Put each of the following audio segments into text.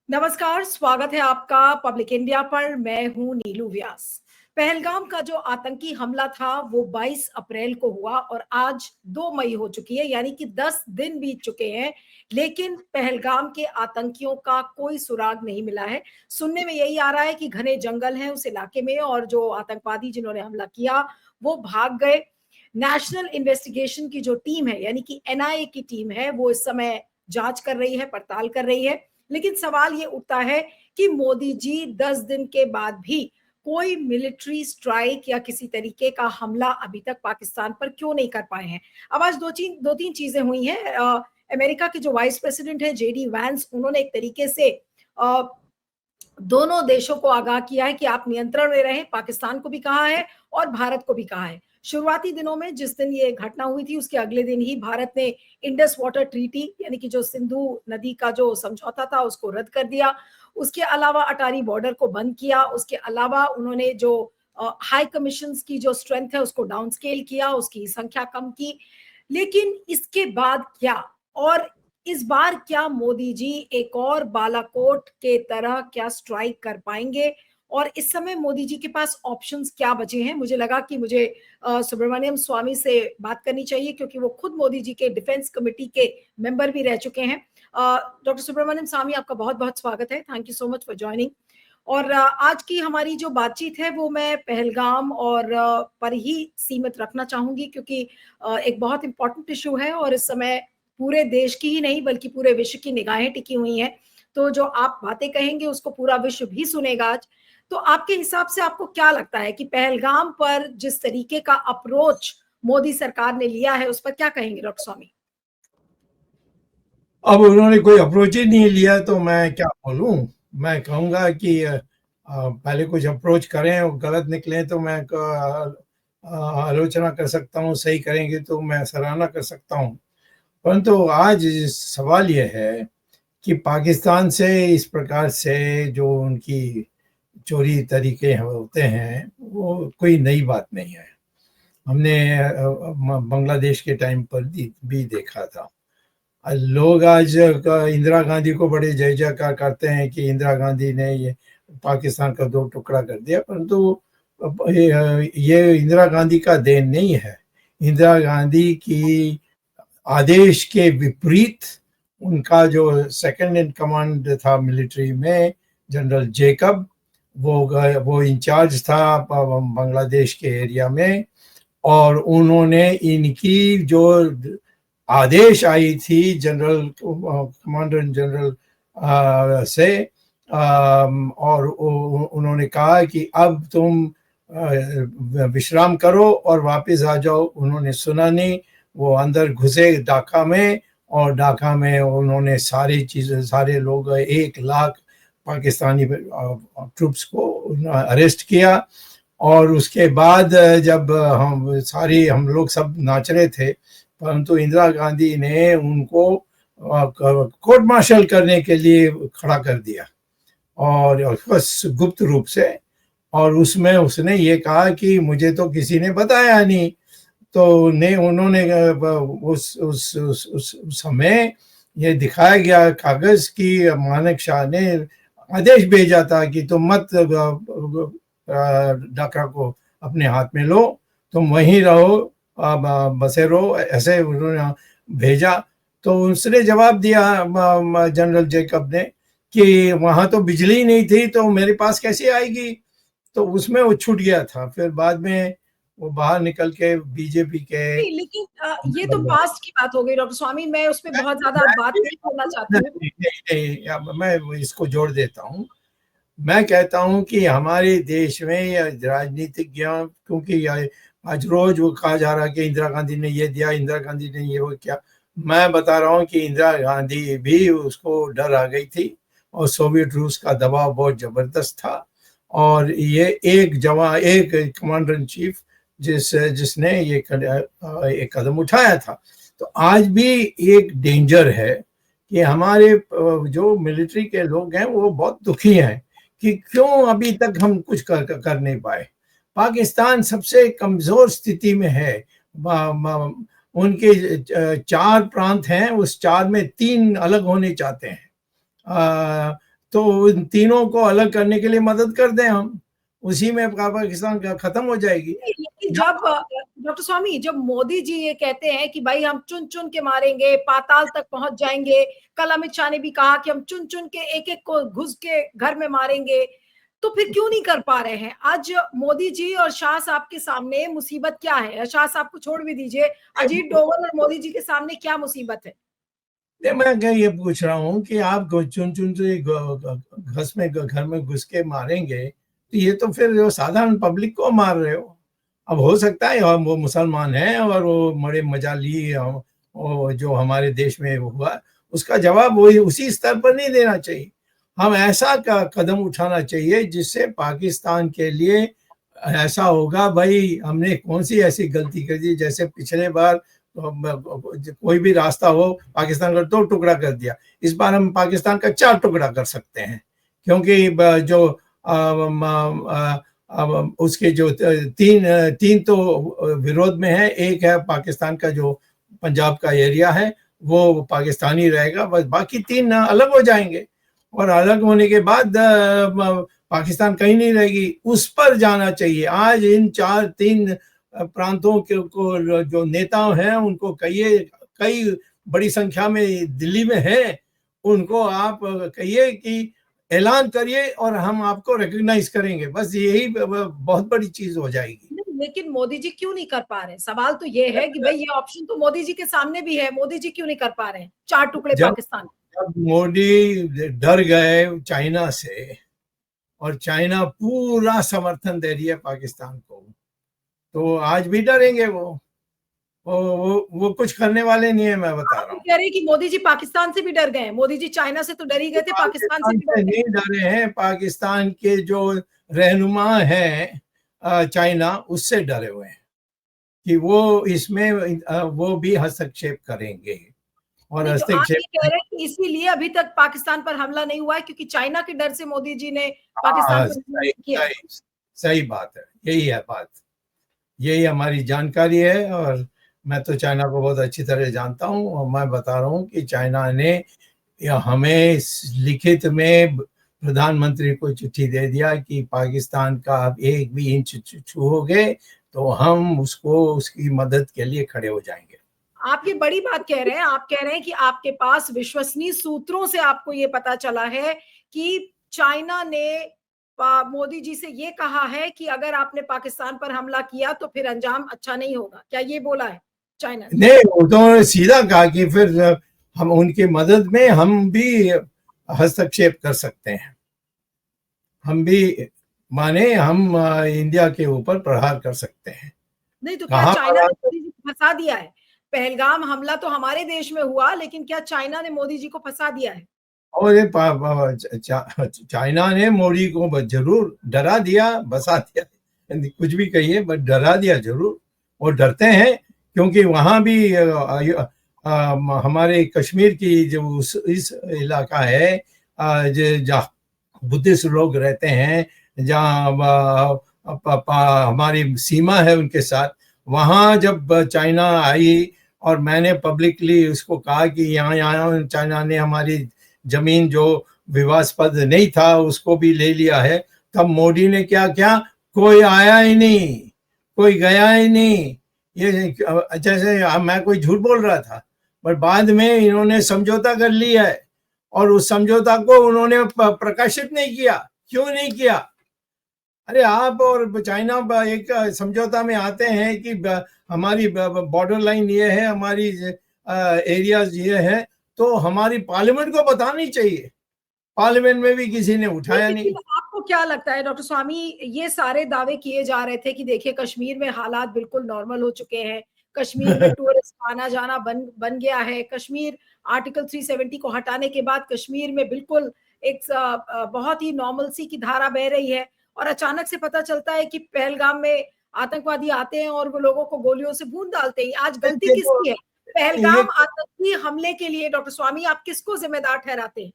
नमस्कार, स्वागत है आपका पब्लिक इंडिया पर। मैं हूं नीलू व्यास। पहलगाम का जो आतंकी हमला था वो 22 अप्रैल को हुआ और आज 2 मई हो चुकी है, यानी कि 10 दिन बीत चुके हैं। लेकिन पहलगाम के आतंकियों का कोई सुराग नहीं मिला है। सुनने में यही आ रहा है कि घने जंगल हैं उस इलाके में और जो आतंकवादी जिन्होंने हमला किया वो भाग गए। नेशनल इन्वेस्टिगेशन की जो टीम है, यानी कि एनआईए की टीम है, वो इस समय जांच कर रही है, पड़ताल कर रही है। लेकिन सवाल ये उठता है कि मोदी जी 10 दिन के बाद भी कोई मिलिट्री स्ट्राइक या किसी तरीके का हमला अभी तक पाकिस्तान पर क्यों नहीं कर पाए हैं। अब आज दो तीन चीजें हुई हैं। अमेरिका के जो वाइस प्रेसिडेंट है जेडी वैंस, उन्होंने एक तरीके से दोनों देशों को आगाह किया है कि आप नियंत्रण में रहें। पाकिस्तान को भी कहा है और भारत को भी कहा है। शुरुआती दिनों में जिस दिन ये घटना हुई थी उसके अगले दिन ही भारत ने इंडस वाटर ट्रीटी, यानी कि जो सिंधु नदी का जो समझौता था, उसको रद्द कर दिया। उसके अलावा अटारी बॉर्डर को बंद किया। उसके अलावा उन्होंने जो हाई कमीशन की जो स्ट्रेंथ है उसको डाउन स्केल किया, उसकी संख्या कम की। लेकिन इसके बाद क्या, और इस बार क्या मोदी जी एक और बालाकोट के तरह क्या स्ट्राइक कर पाएंगे, और इस समय मोदी जी के पास ऑप्शंस क्या बचे हैं? मुझे लगा कि मुझे सुब्रमण्यम स्वामी से बात करनी चाहिए, क्योंकि वो खुद मोदी जी के डिफेंस कमेटी के मेंबर भी रह चुके हैं। डॉक्टर सुब्रमण्यम स्वामी, आपका बहुत बहुत स्वागत है। Thank you so much for joining. और आज की हमारी जो बातचीत है वो मैं पहलगाम और पर ही सीमित रखना चाहूंगी, क्योंकि एक बहुत इंपॉर्टेंट इशू है और इस समय पूरे देश की ही नहीं बल्कि पूरे विश्व की निगाहें टिकी हुई हैं। तो जो आप बातें कहेंगे उसको पूरा विश्व भी सुनेगा आज। तो आपके हिसाब से आपको क्या लगता है कि पहलगाम पर जिस तरीके का अप्रोच मोदी सरकार ने लिया है उस पर क्या कहेंगे डॉक्टर स्वामी? अब उन्होंने कोई अप्रोच ही नहीं लिया तो मैं क्या बोलूं। मैं कहूंगा कि पहले कुछ अप्रोच करें और गलत निकले तो मैं आलोचना कर सकता हूं, सही करेंगे तो मैं सराहना कर सकता हूं। परंतु आज सवाल यह है कि पाकिस्तान से इस प्रकार से जो उनकी चोरी तरीके होते हैं वो कोई नई बात नहीं है। हमने बांग्लादेश के टाइम पर भी देखा था। लोग आज इंदिरा गांधी को बड़े जय जयकार करते हैं कि इंदिरा गांधी ने ये पाकिस्तान का दो टुकड़ा कर दिया, परंतु ये इंदिरा गांधी का देन नहीं है। इंदिरा गांधी की आदेश के विपरीत उनका जो सेकंड इन कमांड था मिलिट्री में, जनरल जेकब, वो इंचार्ज था बांग्लादेश के एरिया में, और उन्होंने इनकी जो आदेश आई थी जनरल कमांडर जनरल से, और उन्होंने कहा कि अब तुम विश्राम करो और वापस आ जाओ। उन्होंने सुना नहीं, वो अंदर घुसे ढाका में, और ढाका में उन्होंने सारी चीज़ें, सारे लोग 1 लाख पाकिस्तानी ट्रूप्स को अरेस्ट किया। और उसके बाद जब हम लोग सब नाच रहे थे, परंतु इंदिरा गांधी ने उनको कोर्ट मार्शल करने के लिए खड़ा कर दिया, और बस गुप्त रूप से। और उसमें उसने ये कहा कि मुझे तो किसी ने बताया नहीं। तो उन्होंने उस समय ये दिखाया गया कागज की मानेक शाह ने आदेश भेजा था कि तुम मत ढाका को अपने हाथ में लो, तुम वहीं रहो, बसे रहो, ऐसे उन्होंने भेजा। तो उसने जवाब दिया जनरल जेकब ने कि वहां तो बिजली नहीं थी तो मेरे पास कैसे आएगी। तो उसमें वो छूट गया था। फिर बाद में वो बाहर निकल के बीजेपी के लेकिन ये तो पास्ट की बात हो गई डॉक्टर स्वामी, मैं उसमें बहुत ज्यादा बात नहीं करना चाहती हूँ। नहीं, मैं इसको जोड़ देता हूँ। मैं कहता हूं कि हमारे देश में राजनीतिज्ञ, क्योंकि आज रोज वो कहा जा रहा है कि इंदिरा गांधी ने ये दिया, इंदिरा गांधी ने ये वो किया। मैं बता रहा हूं कि इंदिरा गांधी भी, उसको डर आ गई थी और सोवियत रूस का दबाव बहुत जबरदस्त था। और ये एक कमांडर इन चीफ जिसने ये एक कदम उठाया था। तो आज भी एक डेंजर है कि हमारे जो मिलिट्री के लोग हैं वो बहुत दुखी हैं कि क्यों अभी तक हम कुछ कर नहीं पाए। पाकिस्तान सबसे कमजोर स्थिति में है। उनके 4 प्रांत हैं, उस 4 में 3 अलग होने चाहते हैं। तो उन तीनों को अलग करने के लिए मदद कर दें हम, उसी में पाकिस्तान का खत्म हो जाएगी। लेकिन जब डॉक्टर स्वामी, जब मोदी जी ये कहते हैं कि भाई हम चुन चुन के मारेंगे, पाताल तक पहुंच जाएंगे, कल अमित शाह ने भी कहा कि हम चुन चुन के एक एक को घुस के घर में मारेंगे, तो फिर क्यों नहीं कर पा रहे हैं? आज मोदी जी और शाह साहब के सामने मुसीबत क्या है? शाह साहब को छोड़ भी दीजिए, अजीत डोभाल और मोदी जी के सामने क्या मुसीबत है? मैं क्या ये पूछ रहा हूँ कि आप चुन चुन से घर में घुस के मारेंगे, तो ये तो फिर जो साधारण पब्लिक को मार रहे हो। अब हो सकता है वो मुसलमान हैं और वो बड़े मजाली वो जो हमारे देश में हुआ, उसका जवाब वही उसी स्तर पर नहीं देना चाहिए। हम ऐसा कदम उठाना चाहिए जिससे पाकिस्तान के लिए ऐसा होगा, भाई हमने कौन सी ऐसी गलती कर दी, जैसे पिछले बार कोई भी रास्ता हो पाकिस्तान का 2 टुकड़ा कर दिया, इस बार हम पाकिस्तान का 4 टुकड़ा कर सकते हैं, क्योंकि जो उसके जो तीन तो विरोध में है। एक है पाकिस्तान का जो पंजाब का एरिया है वो पाकिस्तानी रहेगा, बस बाकी 3 अलग हो जाएंगे, और अलग होने के बाद पाकिस्तान कहीं नहीं रहेगी। उस पर जाना चाहिए। आज इन 3 प्रांतों के को जो नेता हैं उनको कई बड़ी संख्या में दिल्ली में है, उनको आप कहिए कि ऐलान करिए और हम आपको रिकॉग्नाइज करेंगे, बस यही बहुत बड़ी चीज हो जाएगी। लेकिन मोदी जी क्यों नहीं कर पा रहे? सवाल तो ये है कि भाई ये ऑप्शन तो मोदी जी के सामने भी है, मोदी जी क्यों नहीं कर पा रहे हैं 4 टुकड़े पाकिस्तान? जब मोदी डर गए चाइना से और चाइना पूरा समर्थन दे रही है पाकिस्तान को, तो आज भी डरेंगे वो कुछ करने वाले नहीं है, मैं बता रहा हूँ। कह रहे कि मोदी जी पाकिस्तान से भी डर गए हैं। मोदी जी चाइना से तो डर ही गए थे, पाकिस्तान से भी डर नहीं डरे हैं। पाकिस्तान के जो रहनुमा हैं चाइना, उससे डरे हुए हैं कि वो इसमें वो भी हस्तक्षेप करेंगे, और तो आप हस्तक्षेप ये कह रहे हैं कि इसीलिए अभी तक पाकिस्तान पर हमला नहीं हुआ है, क्योंकि चाइना के डर से मोदी जी ने पाकिस्तान पर हमला नहीं किया। सही बात है, यही है बात, यही हमारी जानकारी है। और मैं तो चाइना को बहुत अच्छी तरह जानता हूँ, और मैं बता रहा हूँ कि चाइना ने हमें लिखित में प्रधानमंत्री को चिट्ठी दे दिया कि पाकिस्तान का आप 1 भी इंच छूओगे तो हम उसकी मदद के लिए खड़े हो जाएंगे। आप ये बड़ी बात कह रहे हैं। आप कह रहे हैं कि आपके पास विश्वसनीय सूत्रों से आपको ये पता चला है कि चाइना ने मोदी जी से ये कहा है कि अगर आपने पाकिस्तान पर हमला किया तो फिर अंजाम अच्छा नहीं होगा। क्या ये बोला है चाइना ने? नहीं, उन्होंने सीधा कहा कि फिर हम उनकी मदद में हम भी हस्तक्षेप कर सकते हैं, हम भी माने हम इंडिया के ऊपर प्रहार कर सकते हैं। नहीं तो क्या चाइना ने मोदी जी को फंसा दिया है? पहलगाम हमला तो हमारे देश में हुआ, लेकिन क्या चाइना ने मोदी जी को फंसा दिया है? और चाइना ने मोदी को जरूर डरा दिया, बसा दिया, कुछ भी कहिए, बट डरा दिया जरूर। और डरते हैं क्योंकि वहां भी हमारे कश्मीर की जो इस इलाका है जहाँ बुद्धिस्ट लोग रहते हैं, जहाँ हमारी सीमा है उनके साथ, वहां जब चाइना आई और मैंने पब्लिकली उसको कहा कि यहाँ चाइना ने हमारी जमीन जो विवादास्पद नहीं था उसको भी ले लिया है, तब मोदी ने क्या किया? कोई आया ही नहीं, कोई गया ही नहीं। ये जैसे मैं कोई झूठ बोल रहा था, पर बाद में इन्होंने समझौता कर लिया है, और उस समझौता को उन्होंने प्रकाशित नहीं किया। क्यों नहीं किया? अरे आप और चाइना एक समझौता में आते हैं कि हमारी बॉर्डर लाइन ये है, हमारी एरियाज ये है, तो हमारी पार्लियामेंट को बतानी चाहिए। पार्लियामेंट में भी किसी ने उठाया नहीं। आपको क्या लगता है डॉक्टर स्वामी, ये सारे दावे किए जा रहे थे कि देखिए कश्मीर में हालात बिल्कुल नॉर्मल हो चुके हैं, कश्मीर में टूरिस्ट आना जाना बन गया है, कश्मीर आर्टिकल 370 को हटाने के बाद कश्मीर में बिल्कुल एक बहुत ही नॉर्मल सी की धारा बह रही है, और अचानक से पता चलता है कि पहलगाम में आतंकवादी आते हैं और वो लोगों को गोलियों से भून डालते हैं। आज गलती किसकी है? पहलगाम आतंकी हमले के लिए डॉक्टर स्वामी आप किसको जिम्मेदार ठहराते हैं?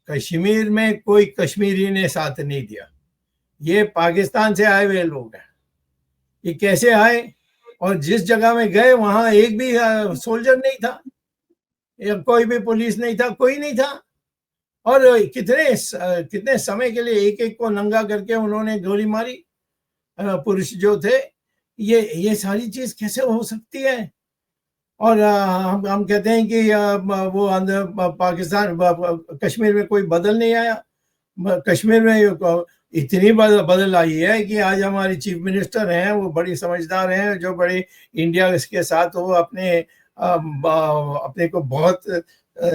कश्मीर में कोई कश्मीरी ने साथ नहीं दिया, ये पाकिस्तान से आए हुए लोग हैं। ये कैसे आए? और जिस जगह में गए वहां एक भी सोल्जर नहीं था, या कोई भी पुलिस नहीं था, कोई नहीं था, और कितने समय के लिए एक एक को नंगा करके उन्होंने गोली मारी, पुरुष जो थे। ये सारी चीज कैसे हो सकती है? और हम कहते हैं कि वो अंदर पाकिस्तान कश्मीर में कोई बदल नहीं आया। कश्मीर में इतनी बदल आई है कि आज हमारी चीफ मिनिस्टर हैं, वो बड़ी समझदार हैं, जो बड़े इंडिया के साथ वो अपने को बहुत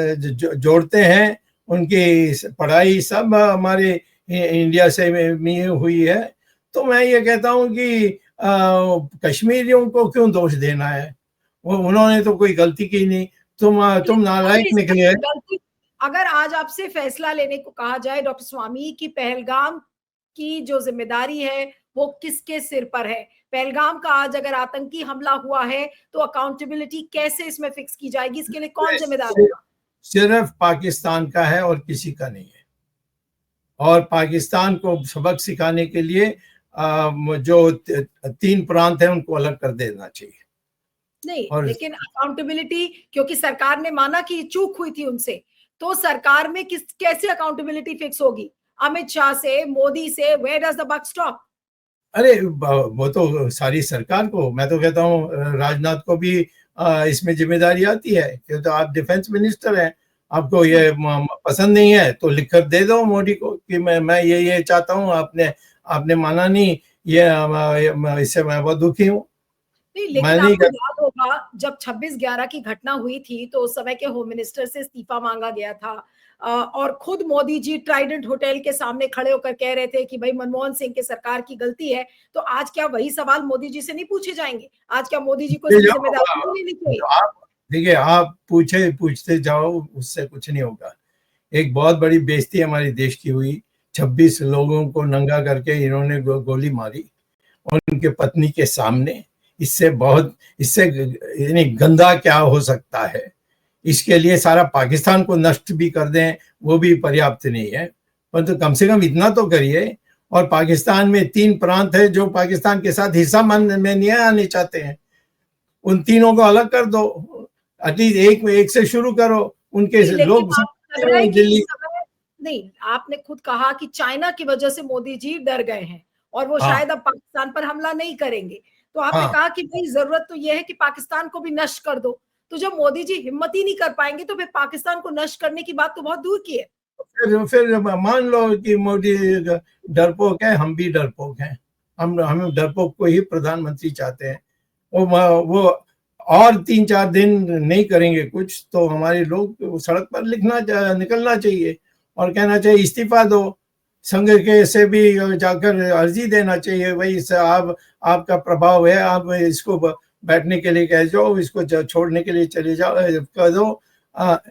जोड़ते हैं। उनकी पढ़ाई सब हमारे इंडिया से में हुई है। तो मैं ये कहता हूँ कि कश्मीरियों को क्यों दोष देना है? वो उन्होंने तो कोई गलती की नहीं। तुम नालायक निकले। अगर आज आपसे फैसला लेने को कहा जाए डॉक्टर स्वामी कि पहलगाम की जो जिम्मेदारी है वो किसके सिर पर है, पहलगाम का आज अगर आतंकी हमला हुआ है तो अकाउंटेबिलिटी कैसे इसमें फिक्स की जाएगी, इसके लिए कौन जिम्मेदार होगा? सिर्फ पाकिस्तान का है और किसी का नहीं है। और पाकिस्तान को सबक सिखाने के लिए जो 3 प्रांत हैं उनको अलग कर देना चाहिए। नहीं, लेकिन अकाउंटेबिलिटी, क्योंकि सरकार ने माना कि चूक हुई थी उनसे, तो सरकार में कैसे अकाउंटेबिलिटी फिक्स होगी? अमित शाह से, मोदी से, where does the buck stop? अरे वो तो सारी सरकार को, मैं तो कहता हूँ राजनाथ को भी इसमें जिम्मेदारी आती है, क्योंकि तो आप डिफेंस मिनिस्टर हैं। आपको ये पसंद नहीं है तो लिखकर दे दो मोदी को कि मैं ये चाहता हूँ, आपने माना नहीं, ये इससे मैं बहुत दुखी हूँ। नहीं, लेकिन आपको याद होगा जब 26/11 की घटना हुई थी तो उस समय के होम मिनिस्टर से इस्तीफा मांगा गया था, और खुद मोदी जी ट्राइडेंट होटल के सामने खड़े होकर कह रहे थे कि भाई मनमोहन सिंह की सरकार की गलती है। तो आज क्या वही सवाल मोदी जी से नहीं पूछे जाएंगे? आज क्या मोदी जी को इसकी जिम्मेदारी नहीं लेनी चाहिए? आप देखिए, आप पूछते जाओ, उससे कुछ नहीं होगा। एक बहुत बड़ी बेइज्जती हमारे देश की हुई। 26 लोगों को नंगा करके इन्होंने गोली मारी उनके पत्नी के सामने। इससे यानी गंदा क्या हो सकता है? इसके लिए सारा पाकिस्तान को नष्ट भी कर दें वो भी पर्याप्त नहीं है, परंतु कम से कम इतना तो करिए। और पाकिस्तान में 3 प्रांत है जो पाकिस्तान के साथ हिस्सा में नहीं आने चाहते हैं, उन तीनों को अलग कर दो। एटलीस्ट एक से शुरू करो। उनके लोग दिल्ली नहीं, आपने खुद कहा कि चाइना की वजह से मोदी जी डर गए हैं और वो शायद अब पाकिस्तान पर हमला नहीं करेंगे। तो आपने कहा कि भाई जरूरत तो यह है कि पाकिस्तान को भी नष्ट कर दो। तो जब मोदी जी हिम्मत ही नहीं कर पाएंगे तो फिर पाकिस्तान को नष्ट करने की बात तो बहुत दूर की है। फिर मान लो कि मोदी डरपोक है, हम भी डरपोक हैं। हम डरपोक को ही प्रधानमंत्री चाहते हैं। वो और 3-4 दिन नहीं करेंगे कुछ तो हमारे लोग सड़क पर निकलना चाहिए और कहना चाहिए इस्तीफा दो। संघ के से भी जाकर अर्जी देना चाहिए, भाई आपका प्रभाव है, आप इसको बैठने के लिए कह जाओ, इसको छोड़ने के लिए चले जाओ, कह दो।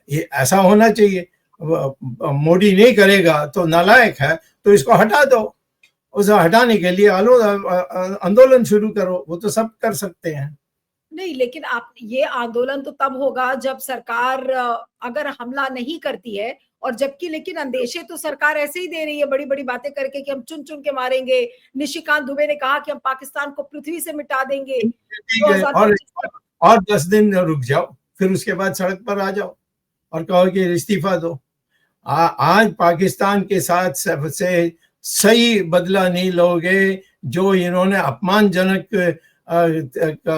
ये ऐसा होना चाहिए। मोदी नहीं करेगा तो नालायक है, तो इसको हटा दो। उसे हटाने के लिए आंदोलन शुरू करो, वो तो सब कर सकते हैं। नहीं, लेकिन आप ये आंदोलन तो तब होगा जब सरकार अगर हमला नहीं करती है, और जबकि लेकिन अंदेशे तो सरकार ऐसे ही दे रही है बड़ी बड़ी बातें करके कि हम चुन चुन के मारेंगे। निशिकांत दुबे ने कहा कि हम पाकिस्तान को पृथ्वी से मिटा देंगे। और 10 दिन रुक जाओ, फिर उसके बाद सड़क पर आ जाओ और कहो कि इस्तीफा दो। आज पाकिस्तान के साथ सबसे सही बदला नहीं लोगे जो इन्होंने अपमानजनक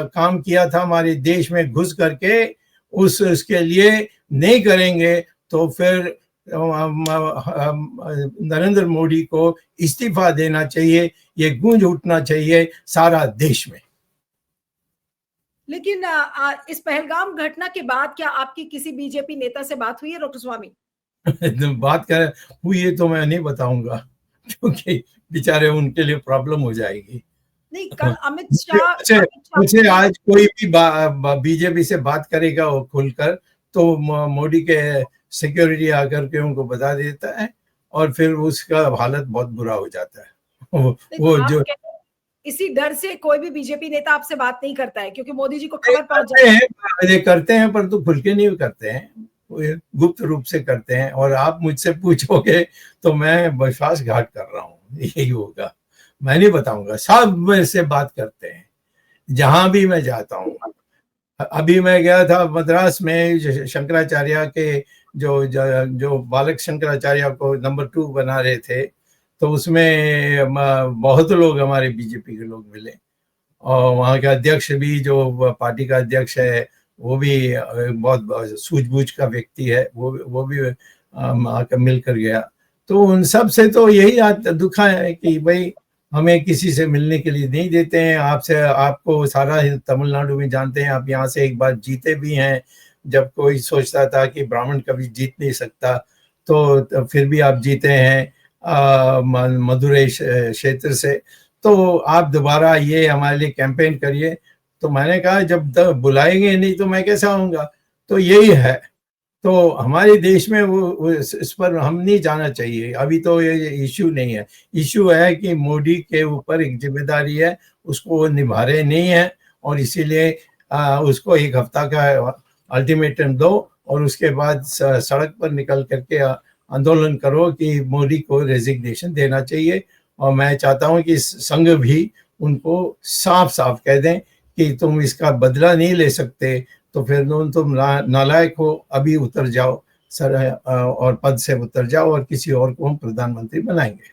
काम किया था हमारे देश में घुस करके, उसके लिए नहीं करेंगे तो फिर नरेंद्र मोदी को इस्तीफा देना चाहिए। ये गूंज उठना चाहिए सारा देश में। लेकिन इस पहलगाम घटना के बाद क्या आपकी किसी बीजेपी नेता से बात हुई है डॉक्टर स्वामी? बात हुई है तो मैं नहीं बताऊंगा, क्योंकि बेचारे उनके लिए प्रॉब्लम हो जाएगी। नहीं, कल अमित शाह मुझे आज कोई भी बीजेपी से बात करेगा वो खुलकर तो मोदी के सिक्योरिटी आकर के उनको बता देता है और फिर उसका हालत बहुत बुरा हो जाता है। वो जो इसी डर से कोई भी बीजेपी नेता आपसे बात नहीं करता है क्योंकि मोदी जी को खबर पहुंच जाती है। करते हैं पर तो खुल के नहीं करते हैं, गुप्त रूप से करते हैं। और आप मुझसे पूछोगे तो मैं विश्वासघात कर रहा हूँ, यही होगा। मैं नहीं बताऊंगा, सब से बात करते हैं जहां भी मैं जाता हूँ। अभी मैं गया था मद्रास में शंकराचार्य के जो बालक शंकराचार्य को नंबर 2 बना रहे थे, तो उसमें बहुत लोग हमारे बीजेपी के लोग मिले, और वहाँ के अध्यक्ष भी, जो पार्टी का अध्यक्ष है, वो भी बहुत सूझबूझ का व्यक्ति है, वो भी आकर मिलकर गया। तो उन सब से तो यही दुखा है कि भाई हमें किसी से मिलने के लिए नहीं देते हैं। आपको सारा तमिलनाडु में जानते हैं, आप यहाँ से एक बार जीते भी हैं, जब कोई सोचता था कि ब्राह्मण कभी जीत नहीं सकता, तो फिर भी आप जीते हैं मदुरई क्षेत्र से। तो आप दोबारा ये हमारे लिए कैंपेन करिए। तो मैंने कहा जब बुलाएंगे नहीं तो मैं कैसे आऊँगा। तो यही है, तो हमारे देश में वो इस पर हम नहीं जाना चाहिए। अभी तो ये इश्यू नहीं है, इश्यू है कि मोदी के ऊपर एक जिम्मेदारी है, उसको वो निभा रहे नहीं है, और इसीलिए उसको 1 हफ्ता का अल्टीमेटम दो, और उसके बाद सड़क पर निकल करके आंदोलन करो कि मोदी को रेजिग्नेशन देना चाहिए। और मैं चाहता हूं कि संघ भी उनको साफ साफ कह दें कि तुम इसका बदला नहीं ले सकते, तो फिर तुम नालायक हो, अभी उतर जाओ सर, और पद से उतर जाओ, और किसी और को हम प्रधानमंत्री बनाएंगे।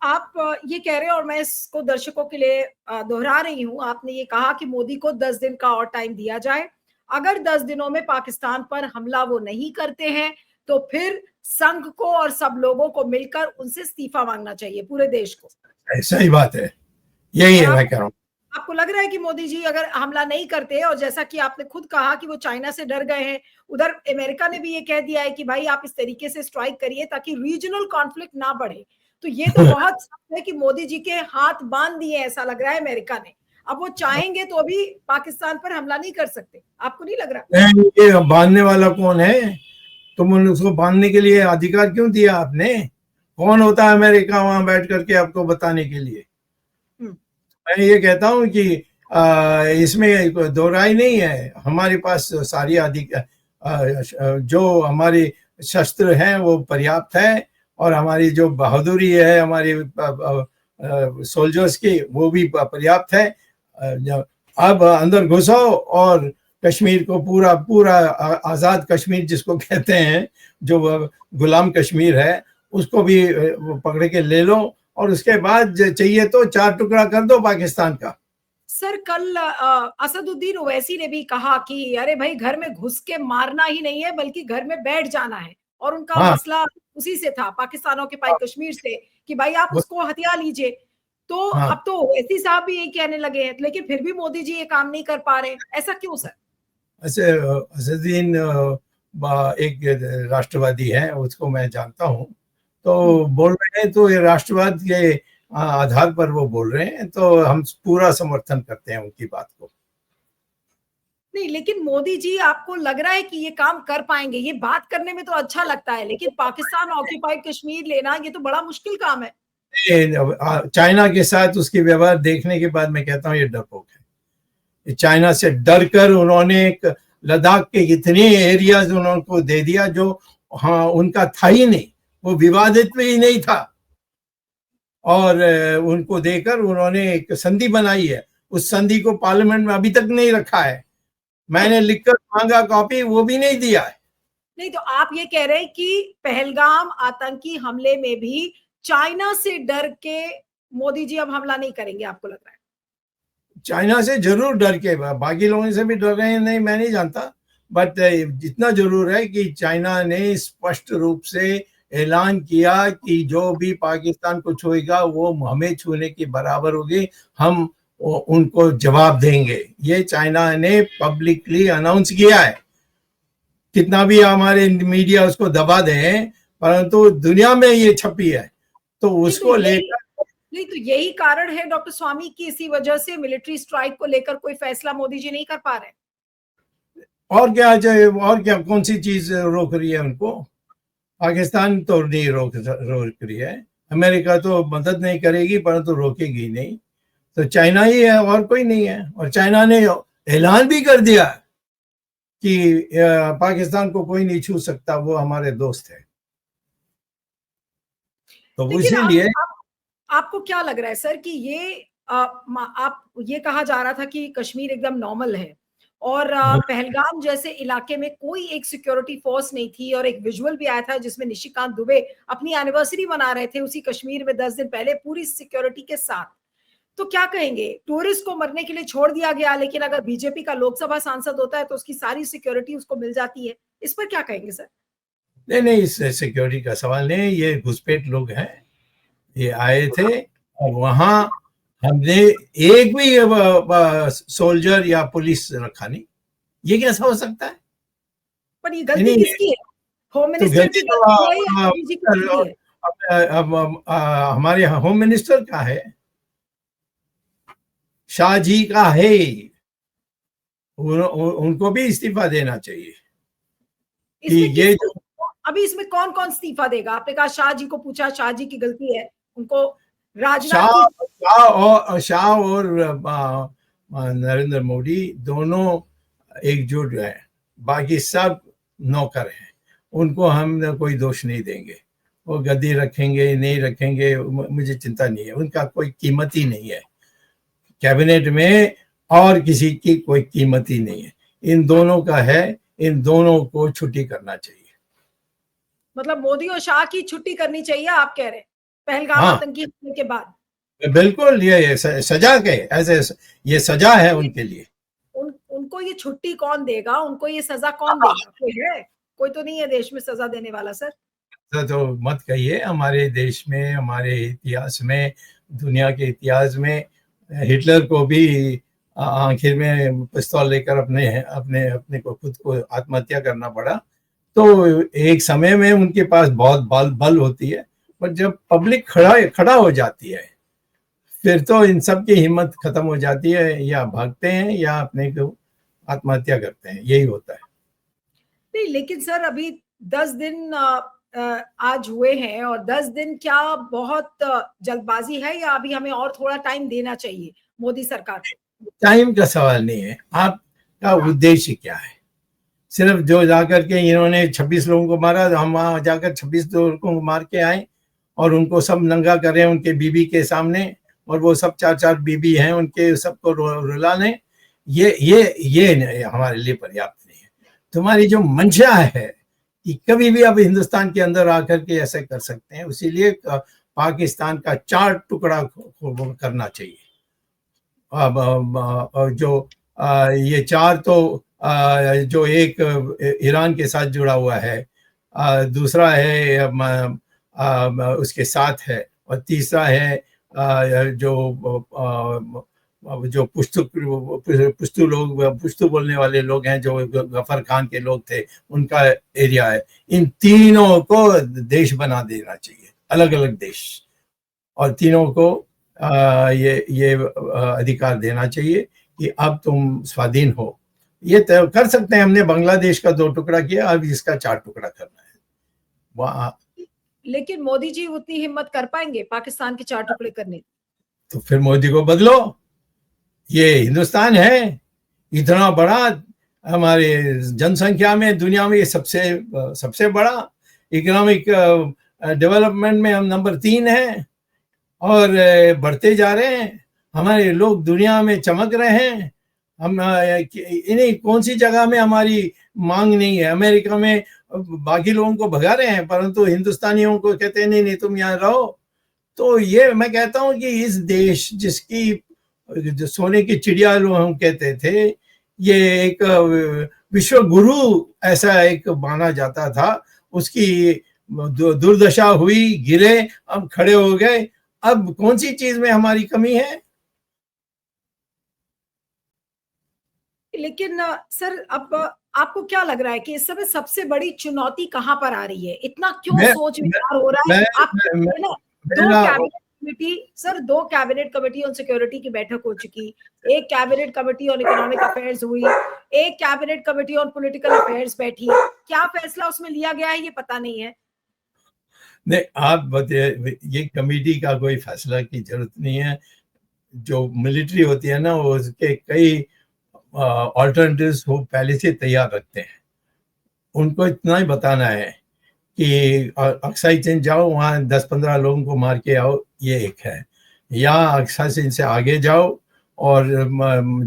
आप ये कह रहे हैं, और मैं इसको दर्शकों के लिए दोहरा रही हूं, आपने ये कहा कि मोदी को 10 दिन का और टाइम दिया जाए। अगर 10 दिनों में पाकिस्तान पर हमला वो नहीं करते हैं, तो फिर संघ को और सब लोगों को मिलकर उनसे इस्तीफा मांगना चाहिए, पूरे देश को। सही बात है, यही है मैं कह रहा हूँ। आपको लग रहा है कि मोदी जी अगर हमला नहीं करते, और जैसा कि आपने खुद कहा कि वो चाइना से डर गए हैं, उधर अमेरिका ने भी ये कह दिया है कि भाई आप इस तरीके से स्ट्राइक करिए ताकि रीजनल कॉन्फ्लिक्ट ना बढ़े, तो ये तो बहुत है कि मोदी जी के हाथ बांध दिए, ऐसा लग रहा है अमेरिका ने। अब वो चाहेंगे तो अभी पाकिस्तान पर हमला नहीं कर सकते, आपको नहीं लग रहा? ये बांधने वाला कौन है? तुम उसको बांधने के लिए अधिकार क्यों दिया आपने? कौन होता है अमेरिका वहां बैठ करके आपको बताने के लिए? मैं ये कहता हूं कि इसमें दो राय नहीं है। हमारे पास सारी जो हमारे शस्त्र हैं वो पर्याप्त है, और हमारी जो बहादुरी है हमारे सोल्जर्स की, वो भी पर्याप्त है। अब अंदर घुसो और कश्मीर को पूरा पूरा आज़ाद कश्मीर जिसको कहते हैं, जो गुलाम कश्मीर है, उसको भी पकड़ के ले लो, और उसके बाद चाहिए तो 4 टुकड़ा कर दो पाकिस्तान का। सर, कल असदुद्दीन ओवैसी ने भी कहा कि अरे भाई, घर में घुस के मारना ही नहीं है बल्कि घर में बैठ जाना है, और उनका मसला उसी से था, पाकिस्तान ऑक्यूपाई कश्मीर से, कि भाई आप उसको हथिया लीजिए। तो अब तो ओवैसी साहब भी यही कहने लगे हैं, लेकिन फिर भी मोदी जी ये काम नहीं कर पा रहे, ऐसा क्यों सर? ऐसे असदुद्दीन एक राष्ट्रवादी है, उसको मैं जानता हूँ, तो बोल रहे हैं तो ये राष्ट्रवाद के आधार पर वो बोल रहे हैं, तो हम पूरा समर्थन करते हैं उनकी बात को। नहीं, लेकिन मोदी जी, आपको लग रहा है कि ये काम कर पाएंगे? ये बात करने में तो अच्छा लगता है, लेकिन पाकिस्तान ऑक्यूपाइड कश्मीर लेना ये तो बड़ा मुश्किल काम है। चाइना के साथ उसके व्यवहार देखने के बाद मैं कहता हूँ ये डरपोक है। चाइना से डर कर उन्होंने एक लद्दाख के इतने एरियाज उनको दे दिया जो उनका था ही नहीं, वो विवादित भी नहीं था, और उनको देकर उन्होंने एक संधि बनाई है। उस संधि को पार्लियामेंट में अभी तक नहीं रखा है। मैंने लिखकर मांगा कॉपी, वो भी नहीं दिया है। नहीं, तो आप ये कह रहे हैं कि पहलगाम आतंकी हमले में भी चाइना से डर के मोदी जी अब हमला नहीं करेंगे, आपको लग रहा है? चाइना से जरूर डर के, बाकी लोगों से भी डर रहे हैं, नहीं मैं नहीं जानता, बट जितना जरूर है कि चाइना ने स्पष्ट रूप से ऐलान किया कि जो भी पाकिस्तान को छुएगा वो हमें छूने के बराबर होगी, हम उनको जवाब देंगे। ये चाइना ने पब्लिकली अनाउंस किया है। कितना भी हमारे मीडिया उसको दबा दें, परंतु दुनिया में ये छपी है, तो उसको लेकर। नहीं, तो यही कारण है डॉक्टर स्वामी की इसी वजह से मिलिट्री स्ट्राइक को लेकर कोई फैसला मोदी जी नहीं कर पा रहे। और क्या कौन सी चीज रोक रही है उनको? पाकिस्तान तो नहीं रोक रही है, अमेरिका तो मदद नहीं करेगी परंतु रोकेगी नहीं, तो चाइना ही है और कोई नहीं है। और चाइना ने ऐलान भी कर दिया कि पाकिस्तान को कोई नहीं छू सकता, वो हमारे दोस्त है। तो इसीलिए आपको क्या लग रहा है सर कि ये आप ये कहा जा रहा था कि कश्मीर एकदम नॉर्मल है, और पहलगाम जैसे इलाके में कोई एक सिक्योरिटी फोर्स नहीं थी, और एक विजुअल भी आया था जिसमें निशिकांत दुबे अपनी एनिवर्सरी मना रहे थे उसी कश्मीर में 10 दिन पहले पूरी सिक्योरिटी के साथ। तो क्या कहेंगे, टूरिस्ट को मरने के लिए छोड़ दिया गया, लेकिन अगर बीजेपी का लोकसभा सांसद होता है तो उसकी सारी सिक्योरिटी उसको मिल जाती है। इस पर क्या कहेंगे सर? नहीं नहीं, इस सिक्योरिटी का सवाल नहीं, ये घुसपैठ लोग हैं, ये आए थे और वहां हमने एक भी सोल्जर या पुलिस रखा नहीं। ये कैसा हो सकता है? पर ये गलती किसकी है? होम तो मिनिस्टर की गलती गलती है या मोदी जी की गलती है? अब हमारे होम मिनिस्टर का है, शाह जी का है, उनको भी इस्तीफा देना चाहिए। कि ये जो अभी इसमें कौन कौन इस्तीफा देगा? आपने कहा शाह जी को पूछा, शाह जी की गलती है, उनको शाह और नरेंद्र मोदी दोनों एकजुट है, बाकी सब नौकर हैं, उनको हम कोई दोष नहीं देंगे। वो गद्दी रखेंगे नहीं रखेंगे मुझे चिंता नहीं है, उनका कोई कीमत ही नहीं है कैबिनेट में, और किसी की कोई कीमत ही नहीं है। इन दोनों का है, इन दोनों को छुट्टी करना चाहिए। मतलब मोदी और शाह की छुट्टी करनी चाहिए आप कह रहे हैं पहलगाम आतंकी हमले के बाद? बिल्कुल, ये सजा के ऐसे, ये सजा है उनके लिए। उनको ये छुट्टी कौन देगा? उनको ये सजा कौन देगा? कोई है? कोई तो नहीं है देश में सजा देने वाला सर। तो मत कहिए, हमारे देश में, हमारे इतिहास में, दुनिया के इतिहास में हिटलर को भी आखिर में पिस्तौल लेकर अपने अपने अपने को खुद को आत्महत्या करना पड़ा। तो एक समय में उनके पास बहुत बल होती है, पर जब पब्लिक खड़ा हो जाती है फिर तो इन सब की हिम्मत खत्म हो जाती है, या भागते हैं या अपने को आत्महत्या करते हैं, यही होता है। नहीं लेकिन सर अभी 10 दिन आज हुए हैं, और 10 दिन क्या बहुत जल्दबाजी है, या अभी हमें और थोड़ा टाइम देना चाहिए मोदी सरकार को? टाइम का सवाल नहीं है, आपका उद्देश्य क्या है? सिर्फ जो जाकर के इन्होंने 26 लोगों को मारा, हम वहां जाकर 26 लोगों को मार के आए और उनको सब नंगा करें उनके बीबी के सामने, और वो सब 4-4 बीबी हैं उनके, सबको रुला लें, ये हमारे लिए पर्याप्त नहीं है। तुम्हारी जो मंशा है कि कभी भी आप हिंदुस्तान के अंदर आकर के ऐसे कर सकते हैं, इसीलिए पाकिस्तान का 4 टुकड़ा करना चाहिए। अब जो ये 4 तो जो एक ईरान के साथ जुड़ा हुआ है, दूसरा है उसके साथ है, और तीसरा है जो पुश्तू बोलने वाले लोग हैं, जो गफर खान के लोग थे, उनका एरिया है। इन तीनों को देश बना देना चाहिए, अलग अलग देश, और तीनों को ये अधिकार देना चाहिए कि अब तुम स्वाधीन हो। ये तय कर सकते हैं, हमने बांग्लादेश का 2 टुकड़ा किया, अब इसका 4 टुकड़ा करना है वहां। लेकिन मोदी जी उतनी हिम्मत कर पाएंगे पाकिस्तान के 4 टुकड़े करने? तो फिर मोदी को बदलो। ये हिंदुस्तान है इतना बड़ा, हमारे जनसंख्या में दुनिया में ये सबसे बड़ा, इकोनॉमिक डेवलपमेंट में हम नंबर 3 हैं, और बढ़ते जा रहे हैं। हमारे लोग दुनिया में चमक रहे हैं। हम इन्हें कौन सी जगह में हमारी मांग नहीं है? अमेरिका में बाकी लोगों को भगा रहे हैं, परंतु हिंदुस्तानियों को कहते हैं नहीं तुम यहाँ रहो। तो ये मैं कहता हूँ कि इस देश जिसकी जो सोने की चिड़िया हम कहते थे, ये एक विश्व गुरु ऐसा एक माना जाता था, उसकी दुर्दशा हुई, गिरे, हम खड़े हो गए। अब कौन सी चीज में हमारी कमी है? लेकिन सर अब आपको क्या लग रहा है कि इस समय सबसे बड़ी चुनौती कहाँ पर आ रही है? इतना क्यों सोच विचार हो रहा है? दो कैबिनेट कमेटी ऑन सिक्योरिटी की बैठक हो चुकी, एक cabinet committee on economic affairs हुई, एक cabinet committee on political affairs बैठी। क्या फैसला उसमें लिया गया है ये पता नहीं है। नहीं, आप बताइए, ये कमेटी का कोई फैसला की जरूरत नहीं है। जो मिलिट्री होती है ना, वो उसके कई ऑल्टरनेटिव्स वो पहले से तैयार रखते हैं। उनको इतना ही बताना है कि अक्साई चिन जाओ, वहाँ 10-15 लोगों को मार के आओ, ये एक है। या अक्साई चिन से आगे जाओ और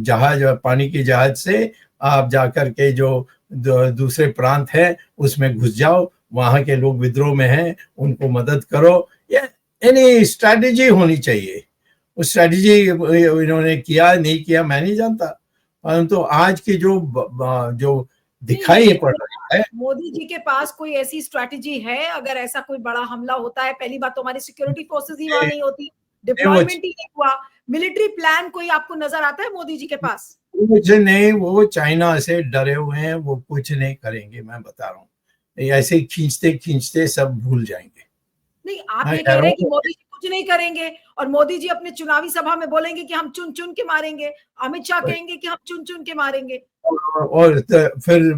जहाज, पानी की जहाज से आप जाकर के जो दूसरे प्रांत है उसमें घुस जाओ, वहां के लोग विद्रोह में हैं, उनको मदद करो। या यानी स्ट्रैटेजी होनी चाहिए। उस स्ट्रैटेजी इन्होंने किया नहीं किया मैं नहीं जानता, परंतु आज की जो दिखाई पड़ रहा है, मोदी जी के पास कोई ऐसी स्ट्रैटेजी है? अगर ऐसा कोई बड़ा हमला होता है, पहली बात तो हमारी सिक्योरिटी फोर्सेस ही वहां नहीं होती, डिप्लॉयमेंट ही नहीं हुआ, मिलिट्री प्लान कोई आपको नजर आता है मोदी जी के पास? मुझे नहीं, वो चाइना से डरे हुए हैं, वो कुछ नहीं करेंगे, मैं बता रहा हूँ। ऐसे खींचते खींचते सब भूल जाएंगे। नहीं, आप ये कह रहे हैं कि मोदी जी कुछ नहीं करेंगे और मोदी जी अपने चुनावी सभा में बोलेंगे कि हम चुन चुन के मारेंगे, अमित शाह कहेंगे कि हम चुन चुन के मारेंगे, और फिर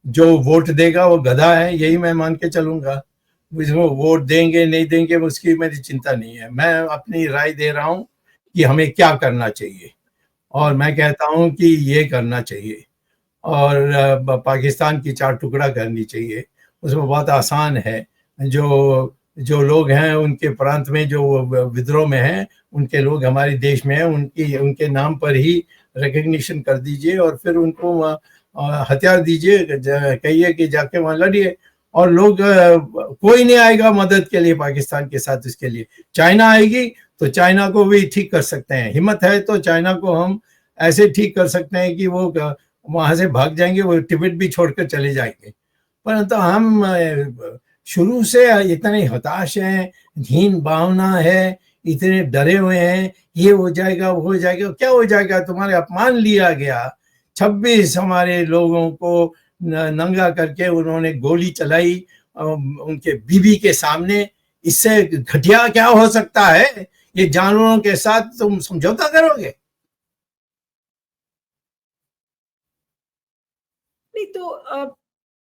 जो वोट देगा वो गधा है, यही मैं मान के चलूंगा। वो वोट देंगे नहीं देंगे उसकी मेरी चिंता नहीं है, मैं अपनी राय दे रहा हूँ कि हमें क्या करना चाहिए, और मैं कहता हूँ कि ये करना चाहिए। और पाकिस्तान की चार टुकड़ा करनी चाहिए, उसमें बहुत आसान है। जो जो लोग हैं उनके प्रांत में जो विद्रोह में हैं, उनके लोग हमारे देश में हैं, उनके नाम पर ही रिकग्निशन कर दीजिए और फिर उनको हथियार दीजिए, कहिए कि जाके वहां लड़िए, और लोग कोई नहीं आएगा मदद के लिए पाकिस्तान के साथ। इसके लिए चाइना आएगी तो चाइना को भी ठीक कर सकते हैं, हिम्मत है तो चाइना को हम ऐसे ठीक कर सकते हैं कि वो वहां से भाग जाएंगे, वो तिब्बत भी छोड़कर चले जाएंगे। परंतु हम शुरू से इतने हताश हैं, हीन भावना है, इतने डरे हुए हैं, ये हो जाएगा वो हो जाएगा। क्या हो जाएगा? तुम्हारे अपमान लिया गया, 26 हमारे लोगों को नंगा करके उन्होंने गोली चलाई उनके बीबी के सामने। इससे घटिया क्या हो सकता है? ये जानवरों के साथ तुम समझौता करोगे? नहीं तो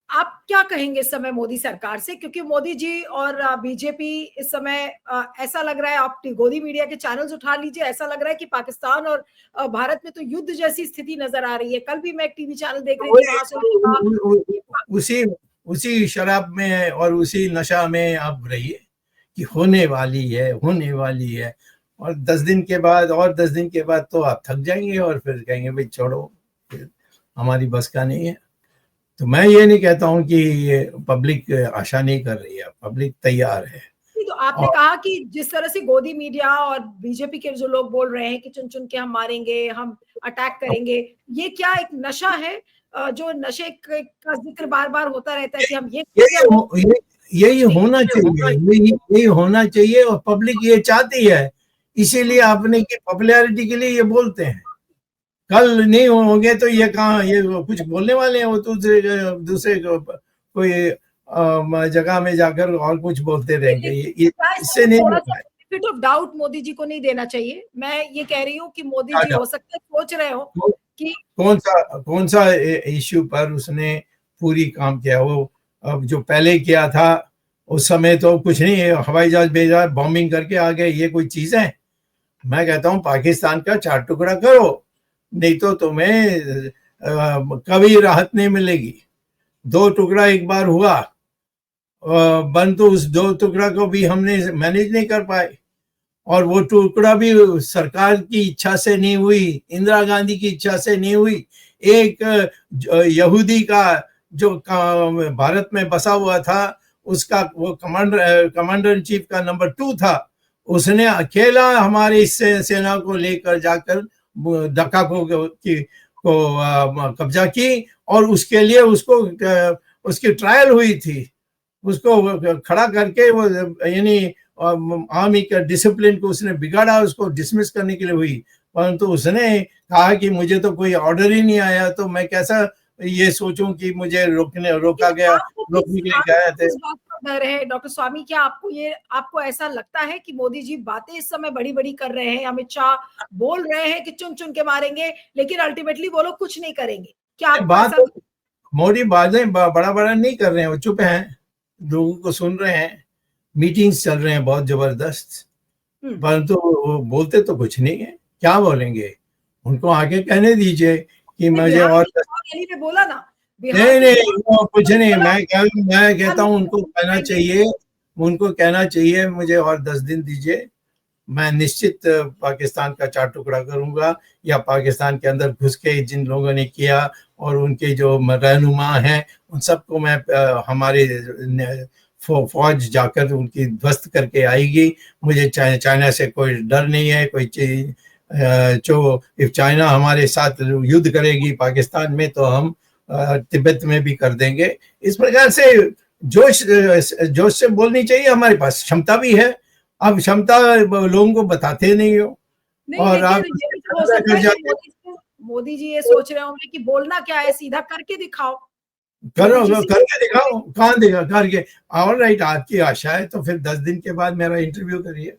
आप क्या कहेंगे इस समय मोदी सरकार से? क्योंकि मोदी जी और बीजेपी इस समय ऐसा लग रहा है, आप गोदी मीडिया के चैनल्स उठा लीजिए, ऐसा लग रहा है कि पाकिस्तान और भारत में तो युद्ध जैसी स्थिति नजर आ रही है। कल भी मैं एक टीवी चैनल देख रही थी, वहां से उसी उसी शराब में और उसी नशा में आप रहिए कि होने वाली है, होने वाली है, और 10 दिन के बाद और 10 दिन के बाद तो आप थक जाएंगे और फिर कहेंगे भाई छोड़ो, फिर हमारी बस का नहीं है। तो मैं ये नहीं कहता हूँ कि पब्लिक आशा नहीं कर रही है, पब्लिक तैयार है। तो आपने कहा कि जिस तरह से गोदी मीडिया और बीजेपी के जो लोग बोल रहे हैं कि चुन चुन के हम मारेंगे, हम अटैक करेंगे, ये क्या एक नशा है? जो नशे का जिक्र बार बार होता रहता है कि हम यही होना चाहिए, यही होना चाहिए, और पब्लिक ये चाहती है, इसीलिए आपने की पॉपुलैरिटी के लिए ये बोलते हैं। कल नहीं होंगे तो ये कहाँ, ये कुछ बोलने वाले हैं, वो तो दूसरे कोई जगह में जाकर और कुछ बोलते रहेंगे। ये इससे नहीं होता है। Benefit of doubt Modi ji को नहीं देना चाहिए। मैं ये कह रही हूँ कि मोदी जी हो सकता है सोच रहे हो कि कौन सा इश्यू पर उसने पूरी काम किया। वो अब जो पहले किया था उस समय तो कुछ नहीं, हवाई जहाज भेजा, बॉम्बिंग करके आ गए, ये कोई चीज है? मैं कहता हूँ पाकिस्तान का चार टुकड़ा करो, नहीं तो तुम्हें कभी राहत नहीं मिलेगी। 2 टुकड़ा एक बार हुआ बन, तो उस 2 टुकड़ा को भी हमने मैनेज नहीं कर पाए, और वो टुकड़ा भी सरकार की इच्छा से नहीं हुई, इंदिरा गांधी की इच्छा से नहीं हुई। एक यहूदी का जो भारत में बसा हुआ था, उसका वो कमांडर इन चीफ का नंबर 2 था, उसने अकेला हमारे इस सेना को लेकर जाकर ढाका को कब्जा की, और उसके लिए उसकी ट्रायल हुई थी। उसको खड़ा करके वो यानी आर्मी का डिसिप्लिन को उसने बिगाड़ा, उसको डिसमिस करने के लिए हुई। परंतु उसने कहा कि मुझे तो कोई ऑर्डर ही नहीं आया, तो मैं कैसा ये सोचूं कि मुझे रोका गया, रोकने के लिए गए थे। डर है डॉक्टर स्वामी, क्या आपको ऐसा लगता है कि मोदी जी बातें इस समय बड़ी बड़ी कर रहे हैं, अमित शाह बोल रहे हैं कि चुन चुन के मारेंगे, लेकिन अल्टीमेटली वो लोग कुछ नहीं करेंगे? क्या बात मोदी बातें बड़ा बड़ा नहीं कर रहे हैं, वो चुप हैं, लोगों को सुन रहे हैं, मीटिंग्स चल रहे हैं बहुत जबरदस्त, परंतु वो बोलते तो कुछ नहीं है। क्या बोलेंगे? उनको आगे कहने दीजिए कि मुझे और बोला ना, नहीं वो कुछ नहीं। मैं कहता हूँ उनको कहना चाहिए मुझे और 10 दिन दीजिए, मैं निश्चित पाकिस्तान का चार टुकड़ा करूंगा, या पाकिस्तान के अंदर घुस के जिन लोगों ने किया और उनके जो रहनुमा हैं उन सबको मैं हमारे फौज जाकर उनकी ध्वस्त करके आएगी। मुझे चाइना से कोई डर नहीं है, कोई चीज जो इफ चाइना हमारे साथ युद्ध करेगी पाकिस्तान में तो हम तिब्बत में भी कर देंगे। इस प्रकार से जोश जोश से बोलनी चाहिए, हमारे पास क्षमता भी है। अब क्षमता लोगों को बताते नहीं हो। नहीं, और आप लेकिन ये भी तो हो सकता है कि मोदी जी ये सोच रहे होंगे कि बोलना क्या है, सीधा करके दिखाओ। करो, मोदी जी से करके दिखाओ, कहाँ दिखा करके। ऑल राइट, आपकी आशा है तो फिर 10 दिन के बाद मेरा इंटरव्यू करिए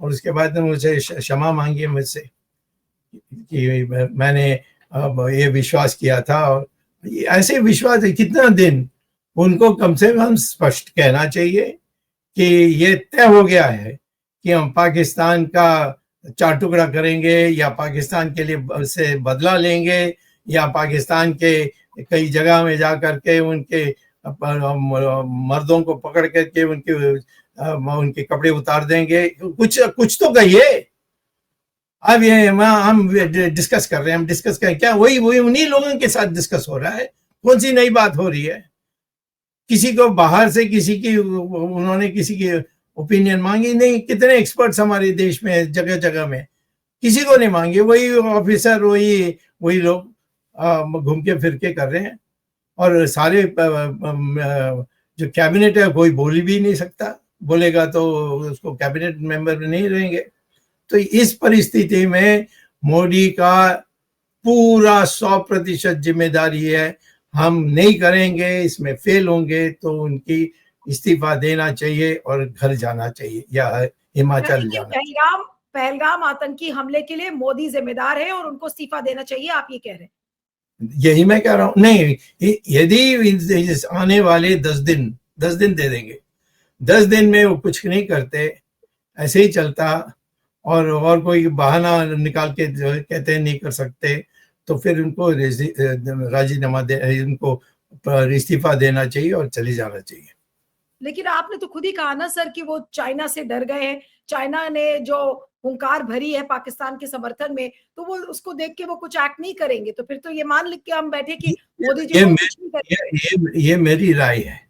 और उसके बाद मुझे क्षमा मांगिए मुझसे कि मैंने ये विश्वास किया था। और ऐसे विश्वास कितना दिन, उनको कम से कम स्पष्ट कहना चाहिए कि ये तय हो गया है कि हम पाकिस्तान का चार टुकड़ा करेंगे, या पाकिस्तान के लिए से बदला लेंगे, या पाकिस्तान के कई जगह में जा करके उनके मर्दों को पकड़ करके उनके कपड़े उतार देंगे। कुछ तो कहिए। अब ये हम डिस्कस कर रहे हैं, हम डिस्कस करें क्या? वही उन्हीं लोगों के साथ डिस्कस हो रहा है। कौन सी नई बात हो रही है? किसी को बाहर से उन्होंने किसी की ओपिनियन मांगी नहीं। कितने एक्सपर्ट्स हमारे देश में जगह जगह में, किसी को नहीं मांगी। वही ऑफिसर, वही लोग घूम के फिर के कर रहे हैं। और सारे जो कैबिनेट है कोई बोल भी नहीं सकता, बोलेगा तो उसको कैबिनेट मेंबर नहीं रहेंगे। तो इस परिस्थिति में मोदी का पूरा 100% जिम्मेदारी है। हम नहीं करेंगे, इसमें फेल होंगे तो उनकी इस्तीफा देना चाहिए और घर जाना चाहिए या हिमाचल जाना। पहलगाम आतंकी हमले के लिए मोदी जिम्मेदार है और उनको इस्तीफा देना चाहिए, आप ये कह रहे हैं? यही मैं कह रहा हूं। नहीं, यदि आने वाले 10 दिन दे देंगे, 10 दिन में वो कुछ नहीं करते, ऐसे ही चलता और कोई बहाना निकाल के कहते हैं नहीं कर सकते, तो फिर उनको राजीनामा उनको इस्तीफा देना चाहिए और चले जाना चाहिए। लेकिन आपने तो खुद ही कहा ना सर कि वो चाइना से डर गए हैं। चाइना ने जो हुंकार भरी है पाकिस्तान के समर्थन में, तो वो उसको देख के वो कुछ एक्ट नहीं करेंगे। तो फिर तो ये मान लिख के हम बैठे कि मोदी जी को कुछ नहीं करेंगे। ये मेरी राय है।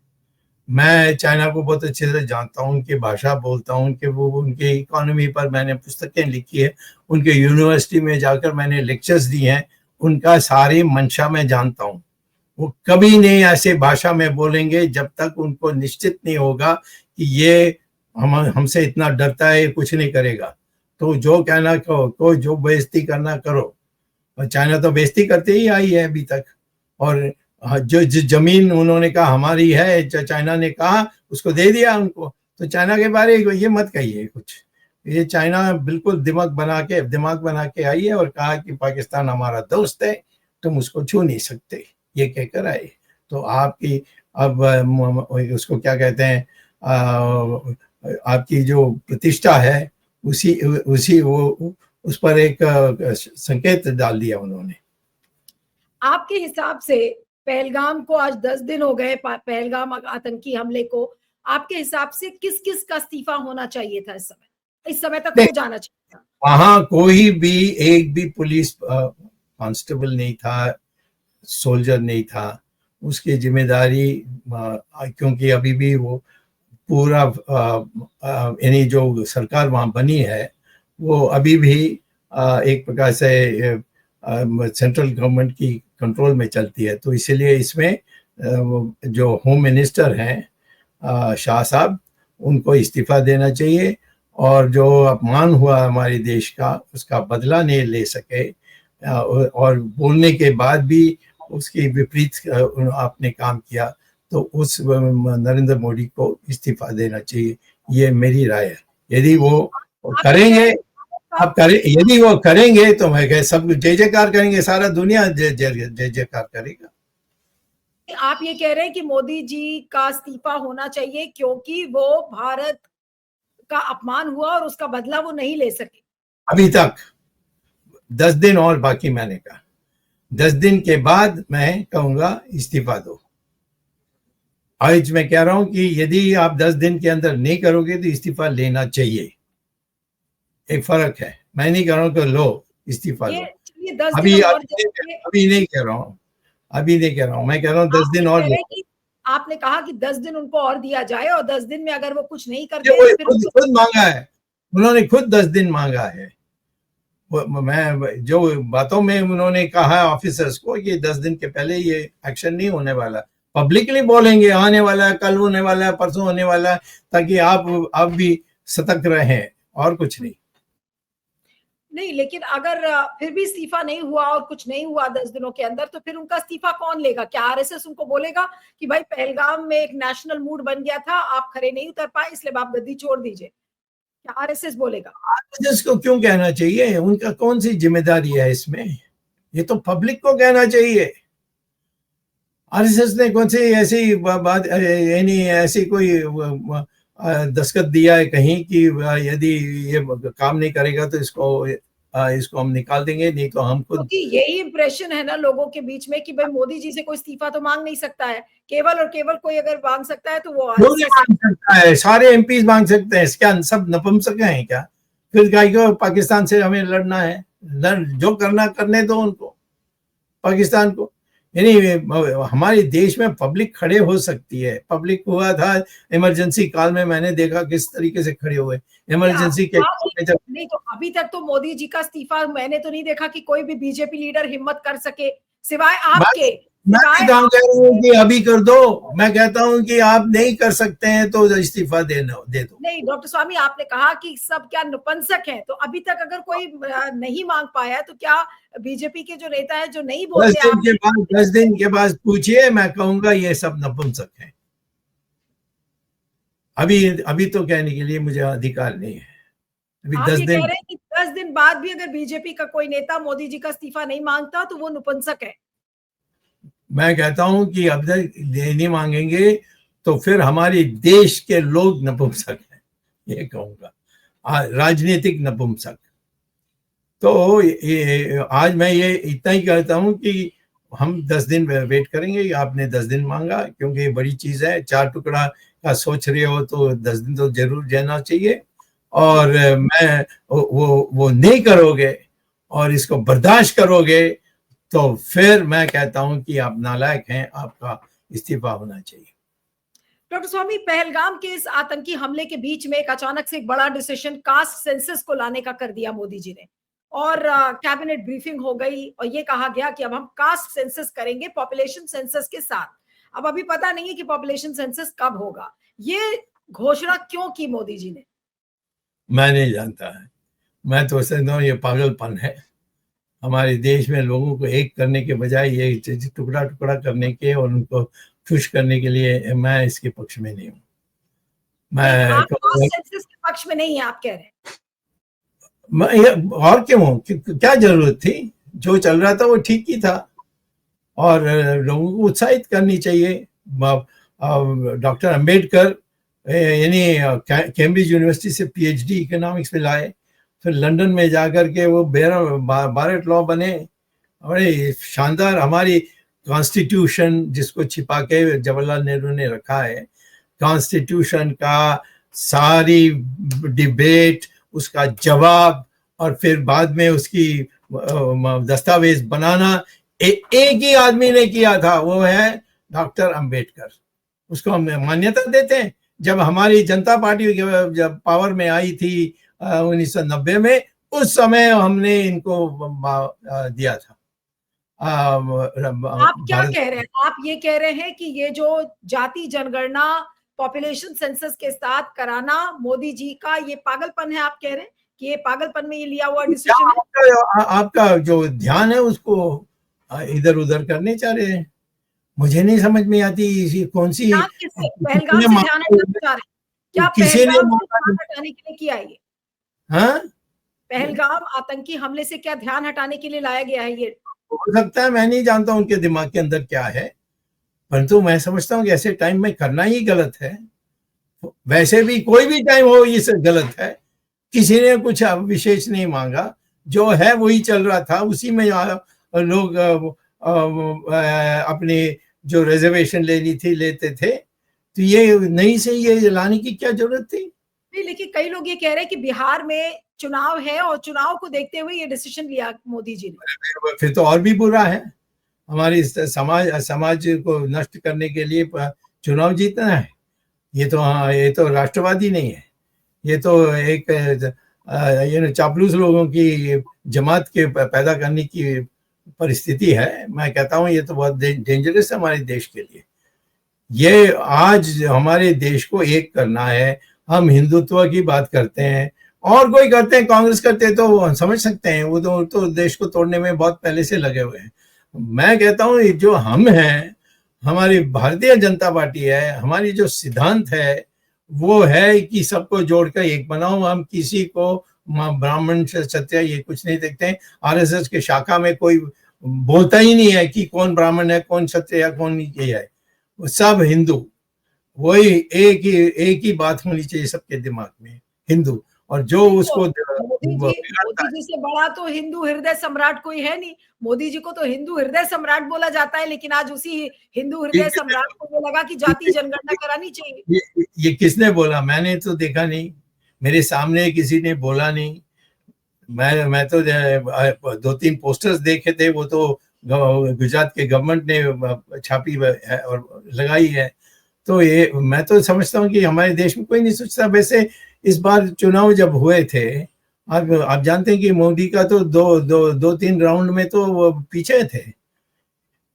मैं चाइना को बहुत अच्छे से जानता हूँ, उनकी भाषा बोलता हूँ, उनके इकोनॉमी पर मैंने पुस्तकें लिखी है, उनके यूनिवर्सिटी में जाकर मैंने लेक्चर्स दिए हैं, उनका सारी मंशा में जानता हूँ। वो कभी नहीं ऐसे भाषा में बोलेंगे जब तक उनको निश्चित नहीं होगा कि ये हमसे इतना डरता है, कुछ नहीं करेगा। तो जो कहना को जो बेइज्जती करना करो। और चाइना तो बेइज्जती करते ही आई है अभी तक। और जो जमीन उन्होंने कहा हमारी है, चाइना ने कहा उसको दे दिया उनको। तो चाइना के बारे में ये मत कहिए कुछ। ये चाइना बिल्कुल दिमाग बना के आई है और कहा कि पाकिस्तान हमारा दोस्त है, तुम उसको छू नहीं सकते, ये कहकर आए। तो आपकी अब उसको क्या कहते हैं, आपकी जो प्रतिष्ठा है उसी वो उस पर एक संकेत डाल दिया उन्होंने। आपके हिसाब से पहलगाम को आज 10 दिन हो गए, पहलगाम आतंकी हमले को, आपके हिसाब से किस किस का इस्तीफा होना चाहिए था? इस समय तक हो जाना चाहिए था? वहां कोई भी एक भी पुलिस कांस्टेबल नहीं था, सोल्जर नहीं था। उसकी जिम्मेदारी, क्योंकि अभी भी वो पूरा यानी जो सरकार वहां बनी है वो अभी भी एक प्रकार से सेंट्रल गवर्नमेंट की कंट्रोल में चलती है। तो इसलिए इसमें जो होम मिनिस्टर हैं शाह साहब, उनको इस्तीफा देना चाहिए। और जो अपमान हुआ हमारे देश का, उसका बदला नहीं ले सके और बोलने के बाद भी उसके विपरीत आपने काम किया, तो उस नरेंद्र मोदी को इस्तीफा देना चाहिए। ये मेरी राय है। यदि वो करेंगे, यदि वो करेंगे तो मैं कह सब जय जयकार करेंगे, सारा दुनिया जय जयकार करेगा। आप ये कह रहे हैं कि मोदी जी का इस्तीफा होना चाहिए क्योंकि वो भारत का अपमान हुआ और उसका बदला वो नहीं ले सके। अभी तक 10 दिन और बाकी। मैंने कहा 10 दिन के बाद मैं कहूंगा इस्तीफा दो। आज मैं कह रहा हूं कि यदि आप 10 दिन के अंदर नहीं करोगे तो इस्तीफा लेना चाहिए। एक फर्क है। मैं नहीं कह रहा हूँ कि लो इस्तीफा ये लो, चलिए 10 दिन अभी हम और अभी देखेंगे। अभी नहीं कह रहा हूँ, अभी नहीं कह रहा हूँ, मैं कह रहा हूँ 10 आप ये दिन और कह ले रहे हैं लो। कि आपने कहा कि 10 दिन उनको और दिया जाए और 10 दिन में अगर वो कुछ नहीं ये करते हैं वो तो फिर खुद उनको खुद मांगा है, उन्होंने खुद 10 दिन मांगा है। मैं जो बातों में उन्होंने कहा है ऑफिसर्स को कि 10 दिन के पहले ये एक्शन नहीं होने वाला, पब्लिकली बोलेंगे आने वाला है, कल होने वाला है, परसों होने वाला है, ताकि आप भी सतर्क रहें, और कुछ नहीं। नहीं, लेकिन अगर फिर भी इस्तीफा नहीं हुआ और कुछ नहीं हुआ 10 दिनों के अंदर, तो फिर उनका इस्तीफा कौन लेगा? क्या आरएसएस उनको बोलेगा कि भाई पहलगाम में एक नेशनल मूड बन गया था, आप खरे नहीं उतर पाए, इसलिए आप गद्दी छोड़ दीजिए? क्या आरएसएस बोलेगा? जिसको क्यों कहना चाहिए, उनका कौन सी जिम्मेदारी है इसमें? ये तो पब्लिक को कहना चाहिए। आरएसएस ने कौन सी ऐसी बात, यानी ऐसी कोई दस्तखत दिया है कहीं कि यदि ये काम नहीं करेगा तो इसको हम निकाल देंगे, नहीं तो हम खुद। क्योंकि यही इंप्रेशन है ना लोगों के बीच में कि भाई मोदी जी से कोई इस्तीफा तो मांग नहीं सकता है, केवल और केवल कोई अगर मांग सकता है तो वो क्यों नहीं आरएसएस है। मांग सकता है? सारे एमपी मांग सकते हैं, क्या सब नपुंसक हैं क्या? फिर गाय को पाकिस्तान से हमें लड़ना है, जो करना करने दो उनको, पाकिस्तान को। यानी हमारे देश में पब्लिक खड़े हो सकती है, पब्लिक हुआ था इमरजेंसी काल में, मैंने देखा किस तरीके से खड़े हुए इमरजेंसी के में। जब नहीं तो अभी तक तो मोदी जी का इस्तीफा मैंने तो नहीं देखा कि कोई भी बीजेपी लीडर हिम्मत कर सके, सिवाय आपके, मैं सिवाय नहीं कह रहा हूँ कि आपके। अभी कर दो, मैं कहता हूँ कि आप नहीं कर सकते हैं तो इस्तीफा दे दो। नहीं डॉक्टर स्वामी, आपने कहा कि सब क्या नपुंसक हैं, तो अभी तक अगर कोई नहीं मांग पाया तो क्या बीजेपी के जो नेता है जो नहीं दस बोलते दिन आप? के बाद 10 दिन के बाद पूछिए, मैं कहूंगा ये सब नपुंसक हैं। अभी अभी तो कहने के लिए मुझे अधिकार नहीं है। अभी आप दस ये कह दिन रहे हैं कि 10 दिन बाद भी अगर बीजेपी का कोई नेता मोदी जी का इस्तीफा नहीं मांगता तो वो नपुंसक है? मैं कहता हूं कि अब तक नहीं मांगेंगे तो फिर हमारे देश के लोग नपुंसक हैं, ये कहूंगा, राजनीतिक नपुंसक। तो आज मैं ये इतना ही कहता हूं कि हम 10 दिन वेट करेंगे। आपने 10 दिन मांगा क्योंकि ये बड़ी चीज है, 4 टुकड़ा का सोच रहे हो तो 10 दिन तो जरूर रहना चाहिए। और मैं वो नहीं करोगे और इसको बर्दाश्त करोगे तो फिर मैं कहता हूं कि आप नालायक हैं, आपका इस्तीफा होना चाहिए। डॉक्टर स्वामी, पहलगाम के इस आतंकी हमले के बीच में एक अचानक से एक बड़ा डिसीजन कास्ट सेंसस को लाने का कर दिया मोदी जी ने, और कैबिनेट ब्रीफिंग हो गई और ये कहा गया कि अब हम कास्ट सेंसस करेंगे पॉपुलेशन सेंसस के साथ। अब अभी पता नहीं है कि पॉपुलेशन सेंसस कब होगा। ये घोषणा क्यों की मोदी जी ने? मैं नहीं जानता है, मैं तो समझता हूँ ये पागलपन है। हमारे देश में लोगों को एक करने के बजाय ये टुकड़ा टुकड़ा करने के और उनको खुश करने के लिए, मैं इसके पक्ष में नहीं हूँ। नहीं, मैं आप कास्ट सेंसस के पक्ष में नहीं है, आप कह रहे हैं? और क्यों हूँ, क्या जरूरत थी? जो चल रहा था वो ठीक ही था और लोगों को उत्साहित करनी चाहिए। डॉक्टर अंबेडकर यानी कैम्ब्रिज यूनिवर्सिटी से पीएचडी इकोनॉमिक्स में लाए, फिर लंदन में जाकर के वो बारेट लॉ बने। बड़े शानदार हमारी कॉन्स्टिट्यूशन, जिसको छिपा के जवाहरलाल नेहरू ने रखा है, कॉन्स्टिट्यूशन का सारी डिबेट, उसका जवाब और फिर बाद में उसकी दस्तावेज बनाना एक ही आदमी ने किया था, वो है डॉक्टर अंबेडकर। उसको हम मान्यता देते हैं। जब हमारी जनता पार्टी जब पावर में आई थी 1990 में, उस समय हमने इनको दिया था। आप क्या भारत कह रहे हैं? आप ये कह रहे हैं कि ये जो जाति जनगणना पॉपुलेशन सेंसस के साथ कराना मोदी जी का ये पागलपन है? आप कह रहे हैं कि ये पागलपन में ये लिया हुआ डिसीजन है? आपका जो ध्यान है उसको इधर उधर करने चाह रहे हैं। मुझे नहीं समझ में आती कौन सी ध्यान किससे? पहलगाम से ध्यान हटाना चाह रहे हैं? क्या किसी ने पहलगाम से ध्यान हटाने के लिए किया है ये? हाँ, पहलगाम आतंकी हमले से क्या ध्यान हटाने के लिए लाया गया है ये? हो सकता है, मैं नहीं जानता उनके दिमाग के अंदर क्या है, परंतु मैं समझता हूँ कि ऐसे टाइम में करना ही गलत है। वैसे भी कोई भी टाइम हो ये सब गलत है। किसी ने कुछ विशेष नहीं मांगा, जो है वही चल रहा था, उसी में लोग अपनी जो रिजर्वेशन लेनी थी लेते थे। तो ये नहीं से ये लाने की क्या जरूरत थी? नहीं, लेकिन कई लोग ये कह रहे हैं कि बिहार में चुनाव है और चुनाव को देखते हुए ये डिसीजन लिया मोदी जी ने। फिर तो और भी बुरा है, हमारी समाज को नष्ट करने के लिए चुनाव जीतना है। ये तो राष्ट्रवादी नहीं है, ये तो एक चापलूस लोगों की जमात के पैदा करने की परिस्थिति है। मैं कहता हूँ ये तो बहुत डेंजरस है हमारे देश के लिए। ये आज हमारे देश को एक करना है। हम हिंदुत्व की बात करते हैं और कोई करते हैं, कांग्रेस करते हैं तो समझ सकते हैं, वो तो देश को तोड़ने में बहुत पहले से लगे हुए हैं। मैं कहता हूँ जो हम हैं, हमारी भारतीय जनता पार्टी है, हमारी जो सिद्धांत है वो है कि सबको जोड़कर एक बनाओ। हम किसी को ब्राह्मण क्षत्रिय ये कुछ नहीं देखते हैं। आरएसएस के शाखा में कोई बोलता ही नहीं है कि कौन ब्राह्मण है, कौन क्षत्रिय, कौन ये है, सब हिंदू। वही एक ही बात होनी चाहिए सबके दिमाग में, हिंदू। और जो उसको मोदी जी से बड़ा तो हिंदू हृदय सम्राट कोई है नहीं। मोदी जी को तो हिंदू हृदय सम्राट बोला जाता है, लेकिन आज उसी हिंदू हृदय सम्राट को ये लगा कि जाति जनगणना करानी चाहिए। ये किसने बोला? मैंने तो देखा नहीं, मेरे सामने किसी ने बोला नहीं। मैं तो 2-3 पोस्टर्स देखे थे, वो तो गुजरात के गवर्नमेंट ने छापी है और लगाई है। तो ये मैं तो समझता हूँ कि हमारे देश में कोई नहीं सोचता। वैसे इस बार चुनाव जब हुए थे, आप जानते हैं कि मोदी का तो 2-3 राउंड में तो वो पीछे थे।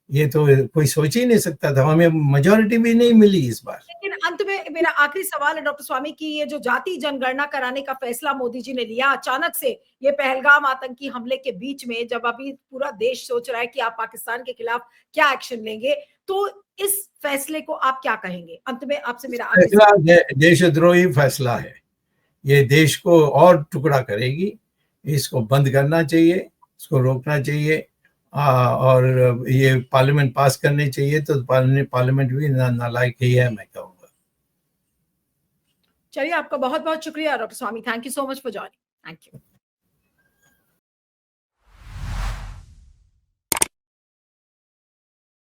ये तो कोई सोच ही नहीं सकता था, हमें मेजॉरिटी भी नहीं मिली इस बार। लेकिन अंत में मेरा आखिरी सवाल है डॉक्टर स्वामी की, ये जो जाति जनगणना कराने का फैसला मोदी जी ने लिया अचानक से, ये पहलगाम आतंकी हमले के बीच में, जब अभी पूरा देश सोच रहा है कि आप पाकिस्तान के खिलाफ क्या एक्शन लेंगे, तो इस फैसले को आप क्या कहेंगे? अंत में आपसे मेरा फैसला देशद्रोही फैसला है। ये देश को और टुकड़ा करेगी। इसको बंद करना चाहिए, इसको रोकना चाहिए। और ये पार्लियामेंट पास करनी चाहिए। तो पार्लियामेंट भी नालायक ही है, मैं कहूँगा। चलिए, आपका बहुत बहुत शुक्रिया doctor Swami. Thank you so much for joining. Thank you.